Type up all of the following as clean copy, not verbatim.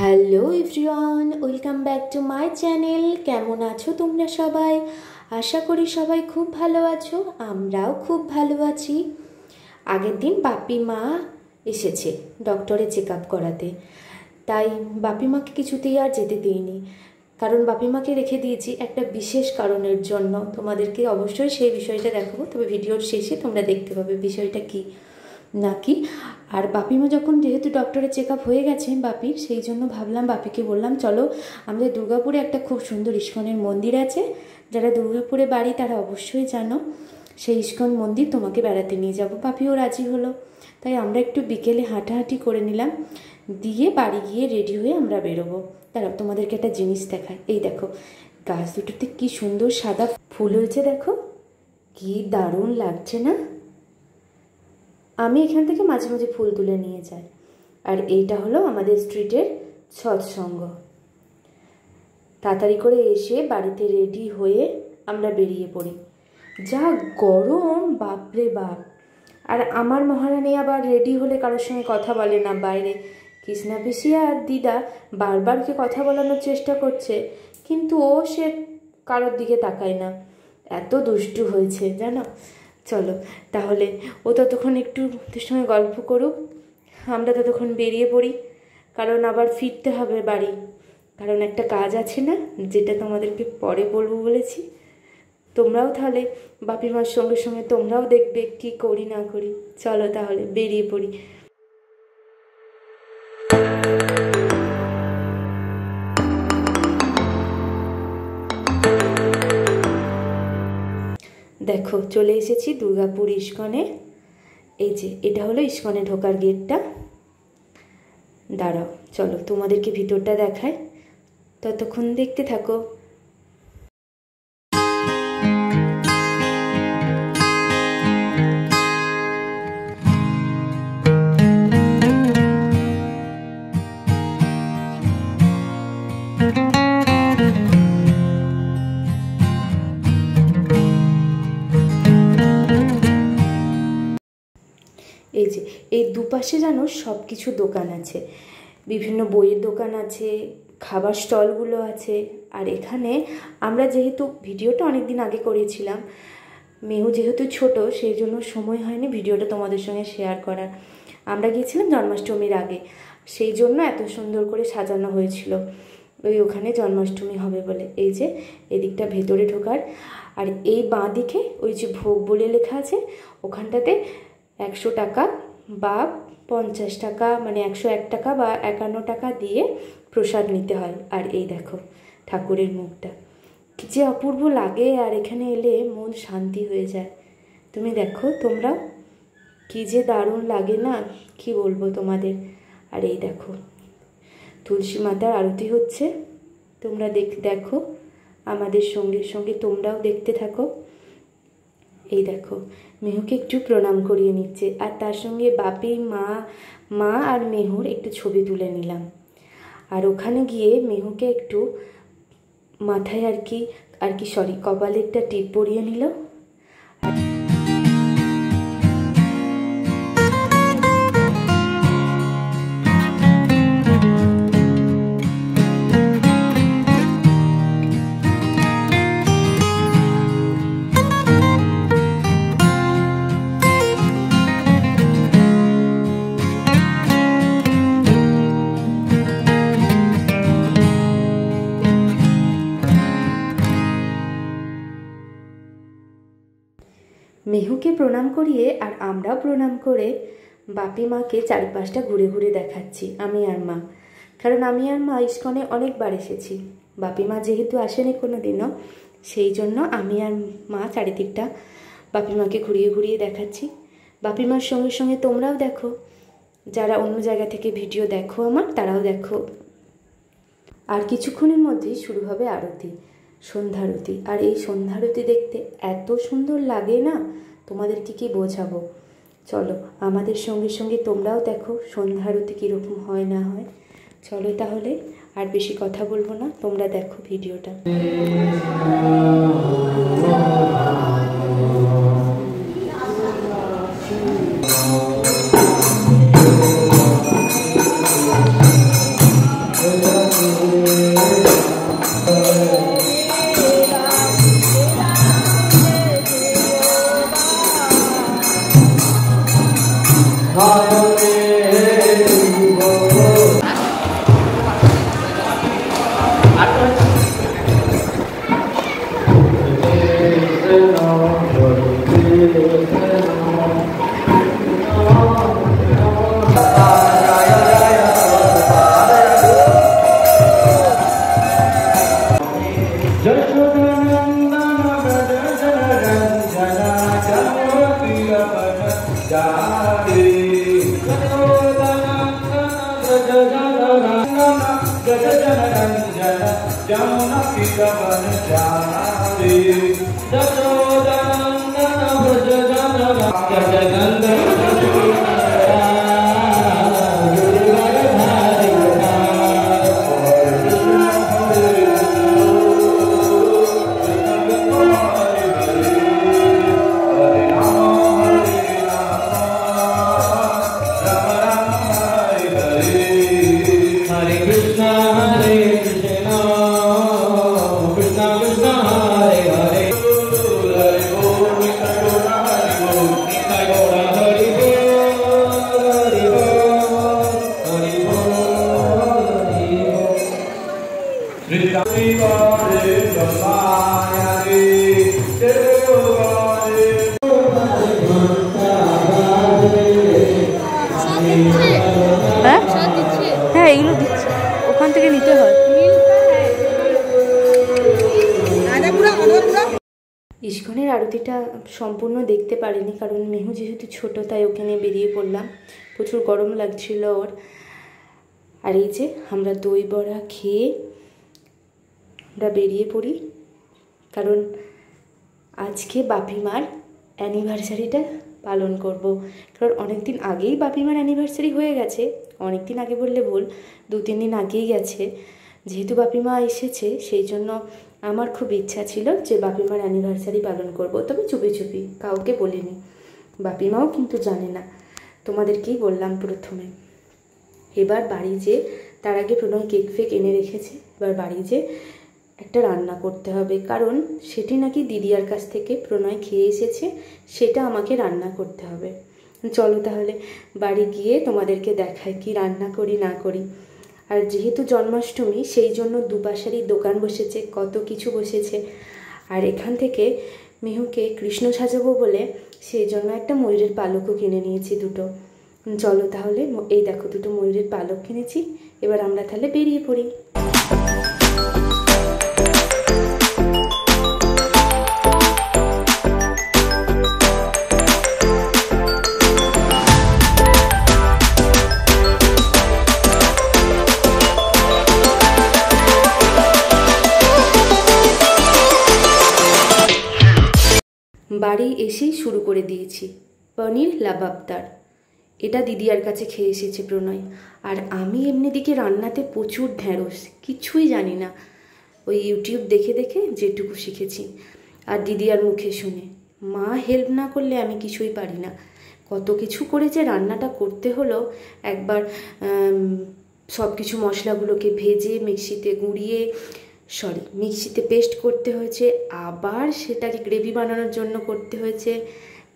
Hello everyone, welcome back to my channel. কেমন আছো তোমরা সবাই? আশা করি সবাই খুব ভালো আছো, আমরাও খুব ভালো আছি। আগের দিন বাপি মা এসেছে ডক্টরে চেক আপ করাতে, তাই বাপি মাকে কিছুতেই আর যেতে দিইনি, কারণ বাপি মাকে রেখে দিয়েছি একটা বিশেষ কারণের জন্য। তোমাদেরকে অবশ্যই সেই বিষয়টা দেখাবো, তবে ভিডিওর শেষে তোমরা দেখতে পাবে বিষয়টা কী নাকি। আর বাপিমা যখন যেহেতু ডক্টরের চেক আপ হয়ে গেছে বাপির, সেই জন্য ভাবলাম বাপিকে বললাম চলো আমাদের দুর্গাপুরে একটা খুব সুন্দর ইস্কনের মন্দির আছে, যারা দুর্গাপুরে বাড়ি তারা অবশ্যই জানো, সেই ইস্কন মন্দির তোমাকে বেড়াতে নিয়ে যাব। বাপিও রাজি হলো, তাই আমরা একটু বিকেলে হাঁটাহাঁটি করে নিলাম, দিয়ে বাড়ি গিয়ে রেডি হয়ে আমরা বেরোবো। তারা তোমাদেরকে একটা জিনিস দেখায়, এই দেখো গাছ দুটোতে কি সুন্দর সাদা ফুল হয়েছে, দেখো কি দারুণ লাগছে না? আমি এখান থেকে মাঝে মাঝে ফুল তুলে নিয়ে যাই। আর এইটা হলো আমাদের স্ট্রিটের সৎসঙ্গ। তাড়াতাড়ি করে এসে বাড়িতে রেডি হয়ে আমরা বেরিয়ে পড়ি। যা গরম, বাপরে বাপ! আর আমার মহারানী আবার রেডি হলে কারোর সঙ্গে কথা বলে না। বাইরে কৃষ্ণা পিসি আর দিদা বারবারকে কথা বলানোর চেষ্টা করছে, কিন্তু সে কারোর দিকে তাকায় না, এত দুষ্টু হয়েছে জানো। চলো তাহলে ও ততক্ষণ একটু ওদের সঙ্গে গল্প করুক, আমরা ততক্ষণ বেরিয়ে পড়ি, কারণ আবার ফিরতে হবে বাড়ি, কারণ একটা কাজ আছে না, যেটা তোমাদেরকে পরে বলবো বলেছি। তোমরাও তাহলে বাপিমার সঙ্গে সঙ্গে তোমরাও দেখবে কি করি না করি। চলো তাহলে বেরিয়ে পড়ি। দেখো চলে এসেছি দুর্গাপুর ইস্কনে। এই যে এটা হলো ইস্কনে ঢোকার গেটটা। দাঁড়াও চলো তোমাদেরকে ভিতরটা দেখায়, ততক্ষণ দেখতে থাকো। এই যে এই দুপাশে জানো সব কিছু দোকান আছে, বিভিন্ন বইয়ের দোকান আছে, খাবার স্টলগুলো আছে। আর এখানে আমরা যেহেতু ভিডিওটা অনেক দিন আগে করেছিলাম, মেহু যেহেতু ছোট সেই জন্য সময় হয়নি ভিডিওটা তোমাদের সঙ্গে শেয়ার করার। আমরা গিয়েছিলাম জন্মাষ্টমীর আগে, সেই জন্য এত সুন্দর করে সাজানো হয়েছিল ওখানে জন্মাষ্টমী হবে বলে। এই যে এদিকটা ভেতরে ঢোকার, আর এই বাঁ দিকে ওই যে ভোগ বলে লেখা আছে, ওখানটাতে 100 টাকা বা 50 টাকা, মানে 101 টাকা বা 51 টাকা দিয়ে প্রসাদ নিতে হয়। আর এই দেখো ঠাকুরের মুখটা কি যে অপূর্ব লাগে, আর এখানে এলে মন শান্তি হয়ে যায়। তুমি দেখো তোমরা কি যে দারুণ লাগে না, কি বলবো তোমাদের। আর এই দেখো তুলসী মাতার আরতি হচ্ছে, তোমরা দেখো আমাদের সঙ্গে সঙ্গে তোমরাও দেখতে থাকো। এই দেখো মেহুকে একটু প্রণাম করিয়ে নিচ্ছে, আর তার সঙ্গে বাপি মা আর মেহুর একটু ছবি তুলে নিলাম। আর ওখানে গিয়ে মেহুকে একটু মাথায় আর কি কপালে একটা টিপ পরিয়ে নিল। মেহুকে প্রণাম করিয়ে আর আমরাও প্রণাম করে বাপি মাকে চারিপাশটা ঘুরে ঘুরে দেখাচ্ছি আমি আর মা, কারণ আমি আর মা ইস্কনে অনেকবার এসেছি, বাপি মা যেহেতু আসেনি কোনো দিনও, সেই জন্য আমি আর মা চারিদিকটা বাপি মাকে ঘুরিয়ে ঘুরিয়ে দেখাচ্ছি। বাপি মার সঙ্গে সঙ্গে তোমরাও দেখো, যারা অন্য জায়গা থেকে ভিডিও দেখো আমার, তারাও দেখো। আর কিছুক্ষণের মধ্যেই শুরু হবে আরতি, সন্ধ্যারতি। আর এই সন্ধ্যারতি দেখতে এত সুন্দর লাগে না, তোমাদেরকে কি বোঝাবো। চলো আমাদের সঙ্গে সঙ্গে তোমরাও দেখো সন্ধ্যারতি কীরকম হয় না হয়। চলো তাহলে আর বেশি কথা বলবো না, তোমরা দেখো ভিডিওটা। হ্যাঁ এগুলো দিচ্ছে, ওখান থেকে নিতে হয়। ইস্কনের আরতিটা সম্পূর্ণ দেখতে পারিনি, কারণ মেহু যেহেতু ছোট তাই ওকে নিয়ে বেরিয়ে পড়লাম। প্রচুর গরম লাগছিল ওর। আর এই যে আমরা দই বড়া খেয়ে আমরা বেরিয়ে পড়ি, কারণ আজকে বাপিমার অ্যানিভার্সারিটা পালন করব। কারণ অনেক দিন আগেই বাপিমার অ্যানিভার্সারি হয়ে গেছে, অনেক দিন আগে বললে ভুল, 2-3 দিন আগেই গেছে। যেহেতু বাপিমা এসেছে সেই জন্য আমার খুব ইচ্ছা ছিল যে বাপিমার অ্যানিভার্সারি পালন করব, তবে চুপি চুপি, কাউকে বলিনি। বাপিমাও কিন্তু জানে না, তোমাদেরকেই বললাম প্রথমে। এবার বাড়ি যে, তার আগে প্রণয় কেক ফেক এনে রেখেছে, এবার বাড়ি যে একটা রান্না করতে হবে, কারণ সেটি নাকি দিদিয়ার কাছ থেকে প্রণয় খেয়ে এসেছে, সেটা আমাকে রান্না করতে হবে। চলো তাহলে বাড়ি গিয়ে তোমাদেরকে দেখাই কি রান্না করি না করি। আর যেহেতু জন্মাষ্টমী সেই জন্য দুপাশেরই দোকান বসেছে, কত কিছু বসেছে। আর এখান থেকে মেহুকে কৃষ্ণ সাজাবো বলে সেই জন্য একটা ময়ূরের পালকও কিনে নিয়েছি দুটো। চলো তাহলে, এই দেখো দুটো ময়ূরের পালক কিনেছি, এবার আমরা তাহলে বেরিয়ে পড়ি। বাড়ি এসেই শুরু করে দিয়েছি পনির লাবাবদার। এটা দিদিয়ার কাছে খেয়ে এসেছে প্রণয়। আর আমি এমনিদিকে রান্নাতে প্রচুর ঢ্যাঁড়স, কিছুই জানি না, ওই ইউটিউব দেখে দেখে যেটুকু শিখেছি আর দিদিয়ার মুখে শুনে। মা হেল্প না করলে আমি কিছুই পারি না। কত কিছু করে যে রান্নাটা করতে হলো, একবার সব কিছু মশলাগুলোকে ভেজে মিক্সিতে পেস্ট করতে হয়েছে, আবার সেটাকে গ্রেভি বানানোর জন্য করতে হয়েছে,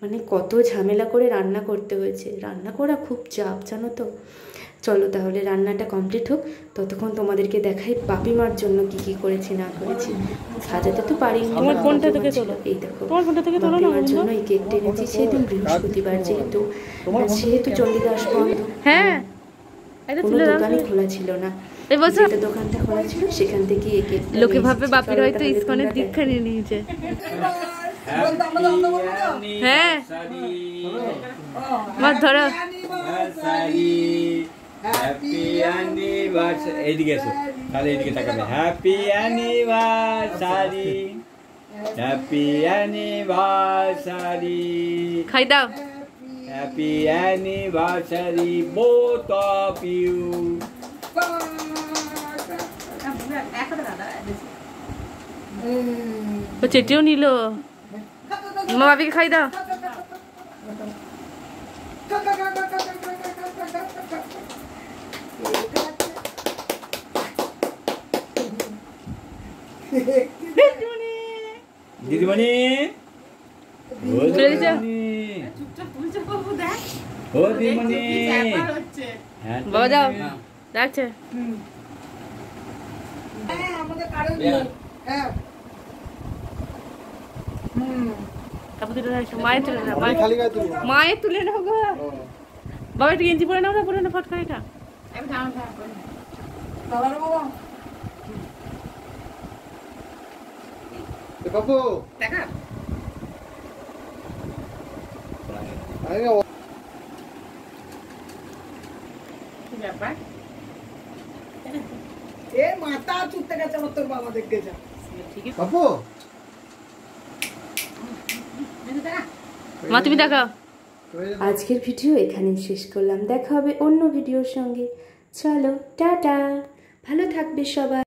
মানে কত ঝামেলা করে রান্না করতে হয়েছে। রান্না করা খুব চাপ, জানো তো। চলো তাহলে রান্নাটা কমপ্লিট হোক, ততক্ষণ তোমাদেরকে দেখাই বাপিমার জন্য কি কি করেছি না করেছি। সাজাতে তো পারিনি, তোমার কোনটা থেকে তোলো, এই দেখো বাপিমার জন্য এই কেকটা এনেছি সেদিন বৃহস্পতিবার, যেহেতু চণ্ডীদাস বন্ধ, হ্যাঁ কোনো দোকানই খোলা ছিল না। যেটা দোকানটা খোলা ছিল সেখান থেকে এই কেকটা লোকে ভাবে বাপির হয়তো ইসকনের দীক্ষা নিয়ে নিয়েছে। হ্যাঁ মাছ ধরো। হ্যাপি অ্যানিভার্সারি, এইদিকে এসো, তাহলে এইদিকে তাকাবে। হ্যাপি অ্যানিভার্সারি, হ্যাপি অ্যানিভার্সারি, খাই দাও। Happy anniversary both of you. চেটেও নিল, মা বাবিকে খাই দাও। দিদিমণি ও দিমনি বাবা যাও ডাকছে মায়ের তুলে নাও মায়ের তুলে নাও গো বাবা একটু গেঞ্জি পরে নাও না পরে না ফট করে এটা বাবু দেখা ব্যাপার এ মাথা চুটতে গেছে আমার তোর বাবা দেখতে যা বাবু মা তুমি দেখাও আজকের ভিডিও এখানেই শেষ করলাম দেখা হবে অন্য ভিডিওর সঙ্গে চলো টাটা ভালো থাকবে সবাই